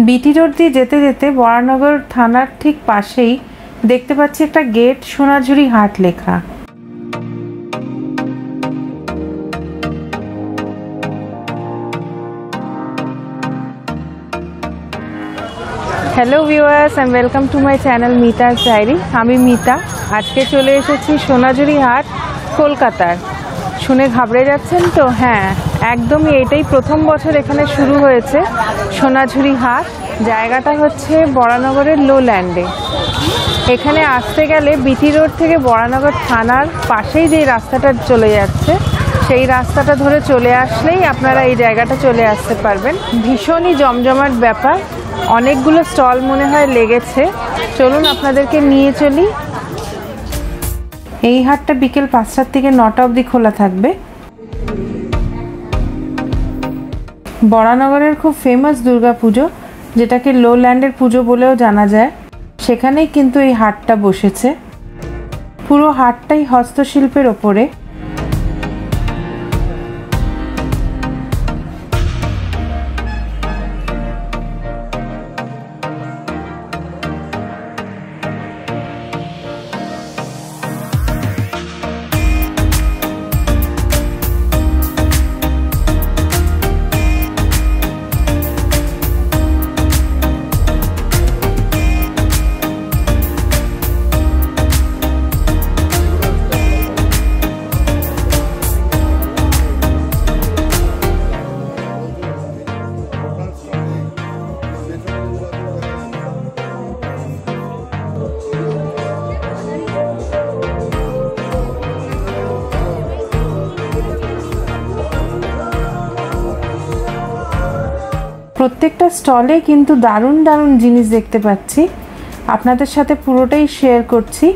BT road দিয়ে যেতে যেতে বরানগর থানার ঠিক পাশেই দেখতে পাচ্ছি একটা গেট, সোনাঝুরি হাট লেখা। Hello viewers, and welcome to my channel Mita's diary. আমি মিতা। আজকে চলে এসেছি সোনাঝুরি হাট, কলকাতার। শুনে ঘাবড়ে যাচ্ছেন তো? হ্যাঁ, একদমই এটাই প্রথম বছর এখানে শুরু হয়েছে সোনাঝুরি হাট। জায়গাটা হচ্ছে বরানগরের লো ল্যান্ডে। এখানে আসতে গেলে বিটি রোড থেকে বরানগর থানার পাশেই যে রাস্তাটা চলে যাচ্ছে, সেই রাস্তাটা ধরে চলে আসলেই আপনারা এই জায়গাটা চলে আসতে পারবেন। ভীষণই জমজমাট ব্যাপার, অনেকগুলো স্টল মনে হয় লেগেছে। চলুন আপনাদেরকে নিয়ে চলি। এই হাটটা বিকেল 5টার থেকে 9টা অবধি খোলা থাকবে। বরানগরের খুব ফেমাস দুর্গা পুজো, যেটাকে লো ল্যান্ডের পুজো বলেও জানা যায়, সেখানেই কিন্তু এই হাটটা বসেছে। পুরো হাটটাই হস্তশিল্পের ওপরে। প্রত্যেকটা স্টলে কিন্তু দারুণ দারুণ জিনিস দেখতে পাচ্ছি। আপনাদের সাথে পুরোটাই শেয়ার করছি।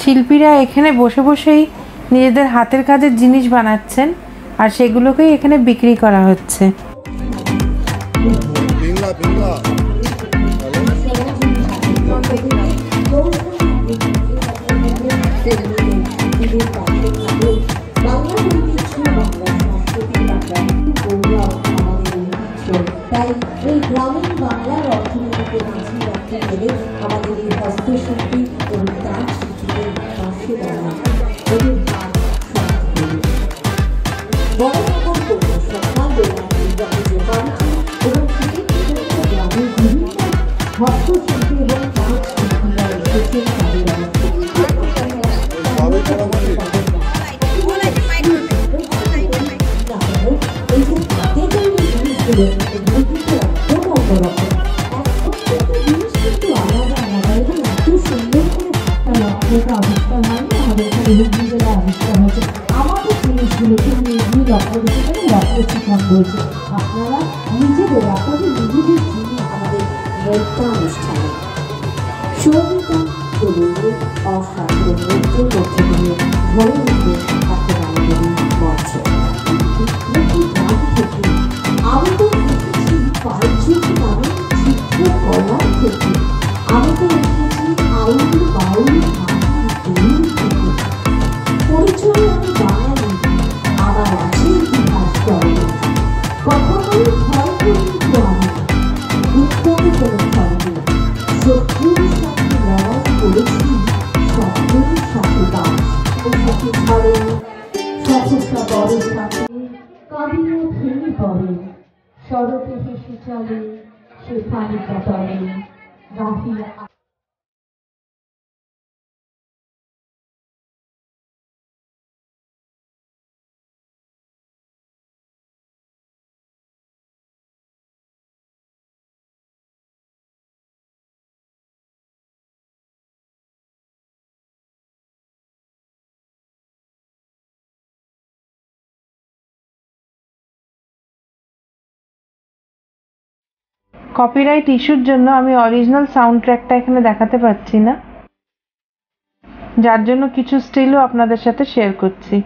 শিল্পীরা এখানে বসে বসেই নিজেদের হাতের কাজের জিনিস বানাচ্ছেন, আর সেগুলোকেই এখানে বিক্রি করা হচ্ছে। তাই এই গ্রামীণ বাংলার অর্থনীতিকে মাঝে রাখতে গেলে আমাদের এই হস্তশিল্পী এবং তাঁত শিল্পীদের পাশে দাঁড়ানো বরানগর পৌরসভা এবং গ্রামের বিভিন্ন হস্তশিল্পী এবং তাঁত শিল্পীরা এসেছেন আমাদের জিনিসগুলোকে নিয়ে লক্ষ্য রেখে লক্ষ্য ঠিকান বলছে। আপনারা নিজেদের আপনাদের নিজেদের জিনিস আমাদের নৃত্য অনুষ্ঠানে সঙ্গীতা তরুণের অসাধারণ নৃত্যের মধ্যে দিয়ে ধরে উঠবে আপনার আমাদের মঞ্চ। আমি তো দেখেছি বাহ্যিক নামে চিত্রকলার থেকে, আমি তো দেখেছি আউল বাউল পরিচয় আমি বাঙালি, আবার আছে ইতিহাস গল্প। কখনোই ভয় করিনি আমি উত্তরে কোনো ছন্দ, শত্রুর সাথে লড়াই করেছি শত্রুর সাথে বাস। ও সাথে ঝড়ে সচেষ্টা বড় সাথে কাঁদিয়ে ভেঙে পড়ে, শরতে হেসে চলে সে ফানিকা তলে রাহিয়া। কপিরাইট ইস্যুর জন্য আমি অরিজিনাল সাউন্ড ট্র্যাকটা এখানে দেখাতে পাচ্ছি না, যার জন্য কিছু স্টিলও আপনাদের সাথে শেয়ার করছি।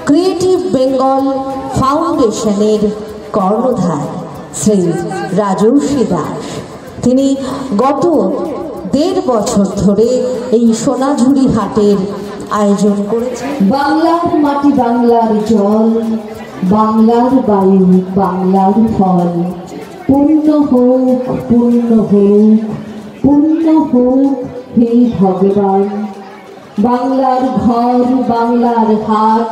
ক্রিয়েটিভ বেঙ্গল ফাউন্ডেশনের কর্ণধার শ্রী রাজর্ষি দাস, তিনি গত 1.5 বছর ধরে এই সোনাঝুরি হাটের আয়োজন করেছেন। বাংলার মাটি, বাংলার জল, বাংলার বায়ু, বাংলার ফল, পূর্ণ হোক, পূর্ণ হোক, পূর্ণ হোক হে ভগবান। বাংলার ঘর, বাংলার হাট,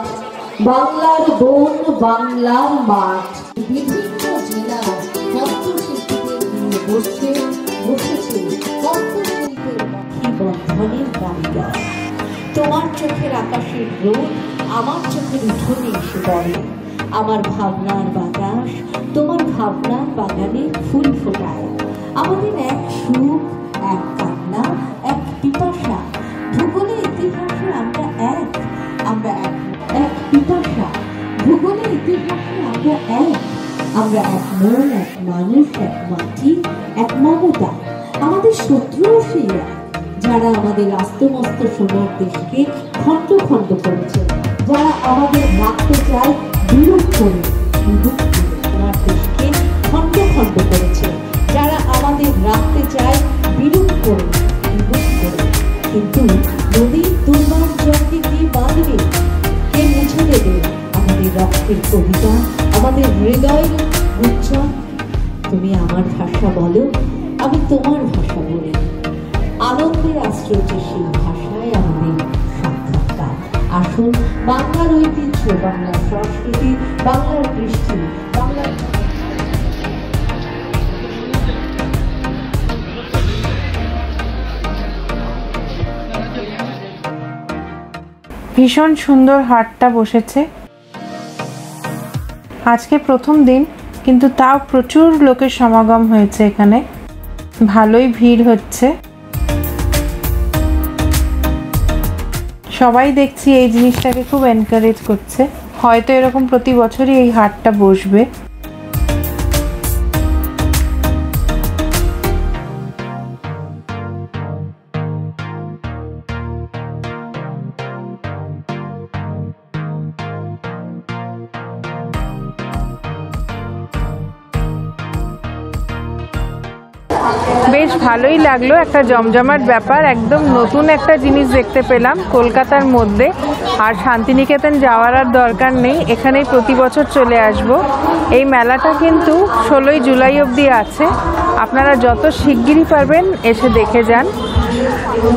বাংলার বন, বাংলার মাঠ। বিভিন্ন জেলার হস্তশিল্পীদের নিয়ে বসেছে হস্তশিল্পের বন্ধনের কারিগর। তোমার চোখের আকাশের রোদ আমার চোখের উঠোনে এসে পড়ে। আমার ভাবনার বাতাস তোমার ভাবনার বাগানে ফুল ফোটায়। আমাদের এক সুখ, এক কান্না, এক পিপাসা। ভূগোলের ইতিহাসে আমরা এক পিপাসা। ভূগোলের ইতিহাসে আমরা এক মন, এক মানুষ, এক মাটি, এক মমতা। আমাদের শত্রুও সেই এক, যারা আমাদের আস্তমস্ত সোনার দেশকে খণ্ড খণ্ড করেছে, যারা আমাদের রাখতে চায় বিরূপ করে, সোনার দেশকে খণ্ড খণ্ড করেছে, যারা আমাদের রাখতে চায় বিরূপ করে, কিন্তু নদীর দুর্বার জলকে কি বাঁধবে, কে মুছে দেবে আমাদের রক্তের কবিতা, আমাদের হৃদয়ের উচ্চারণ? তুমি আমার ভাষা বলো, আমি তোমার ভাষা বলি। আনন্দের আশ্চর্য সেই ভাষায় আমাদের সাক্ষাৎকার। আসুন, বাংলার ঐতিহ্য, বাংলার সংস্কৃতি, বাংলার কৃষ্টি, বাংলার ভীষণ সুন্দর হাটটা বসেছে। আজকে প্রথম দিন, কিন্তু তাও প্রচুর লোকের সমাগম হয়েছে এখানে, ভালোই ভিড় হচ্ছে। সবাই দেখছি এই জিনিসটাকে খুব এনকারেজ করছে। হয়তো এরকম প্রতি বছরই এই হাটটা বসবে। বেশ ভালোই লাগলো, একটা জমজমাট ব্যাপার। একদম নতুন একটা জিনিস দেখতে পেলাম কলকাতার মধ্যে। আর শান্তিনিকেতন যাওয়ার আর দরকার নেই, এখানেই প্রতি বছর চলে আসব। এই মেলাটা কিন্তু 16ই জুলাই অবধি আছে। আপনারা যত শিগগিরই পারবেন এসে দেখে যান।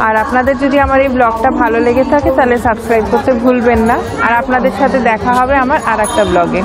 আর আপনাদের যদি আমার এই ব্লগটা ভালো লেগে থাকে তাহলে সাবস্ক্রাইব করতে ভুলবেন না। আর আপনাদের সাথে দেখা হবে আমার আর একটা ব্লগে।